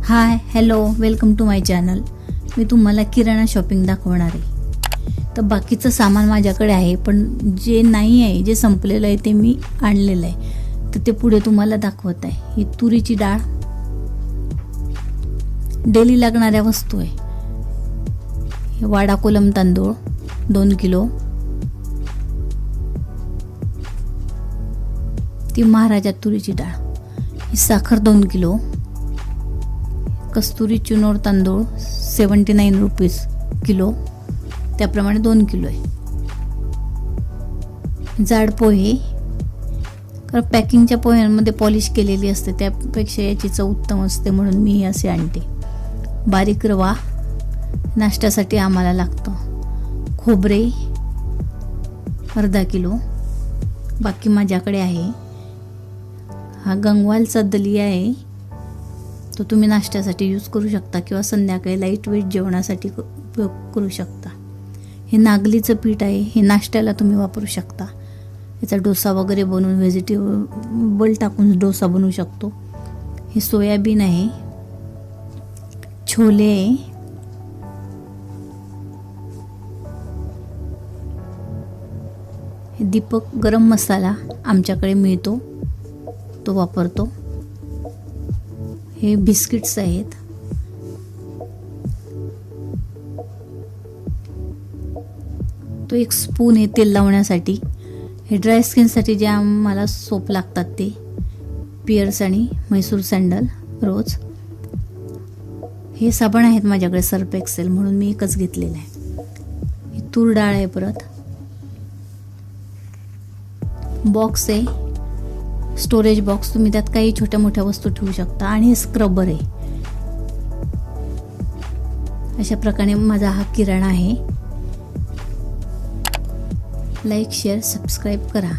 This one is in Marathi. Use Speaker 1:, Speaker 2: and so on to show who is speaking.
Speaker 1: High hello welcome to my channel. मी तुम्हाला किराणा शॉपिंग दाखवणार आहे. तर बाकीचं सामान माझ्याकडे आहे, पण जे नाही आहे, जे संपलेलं आहे ते मी आणलेलं आहे. तर ते पुढे तुम्हाला दाखवत आहे. ही तुरीची डाळ, डेली लागणाऱ्या वस्तू आहे. हे वाडा कोलम तांदूळ 2 किलो, ती महाराजा तुरीची डाळ, ही साखर 2 किलो, कस्तुरी चुनोर तांदूळ 79 रुपीज किलो, त्याप्रमाणे 2 किलो आहे. जाड पोहे, कारण पॅकिंगच्या पोह्यांमध्ये पॉलिश केलेली असते, त्यापेक्षा याची चव उत्तम असते म्हणून मी असे आणते. बारीक रवा नाश्त्यासाठी आम्हाला लागतो. खोबरे अर्धा किलो, बाकी माझ्याकडे आहे. हा गंगवालचा दलिया आहे, तो तुम्ही नाश्त्यासाठी यूज करू शकता किंवा संध्याकाळी लाईट वेट जेवणासाठी उपयोग करू शकता. हे नागलीचं पीठ आहे, हे नाश्त्याला तुम्ही वापरू शकता. याचा डोसा वगैरे बनवून व्हेजिटेबल टाकून डोसा बनवू शकतो. हे सोयाबीन आहे. छोले आहे. हे दीपक गरम मसाला आमच्याकडे मिळतो, तो वापरतो. हे बिस्किट्स आहेत. तो एक स्पून आहे तेल लावण्यासाठी. हे ड्राय स्किनसाठी जे आम्हाला सोप लागतात ते पिअर्स आणि म्हैसूर सँडल रोज. हे साबण आहेत माझ्याकडे सर्फ एक्सेल, म्हणून मी एकच घेतलेला आहे. ही तूर डाळ आहे. परत बॉक्स आहे, स्टोरेज बॉक्स, तुम्ही त्यात काही छोट्या मोठ्या वस्तू ठेवू शकता. आणि हे स्क्रबर आहे. अशा प्रकारे माझा हा किराणा आहे. लाईक शेअर सबस्क्राईब करा.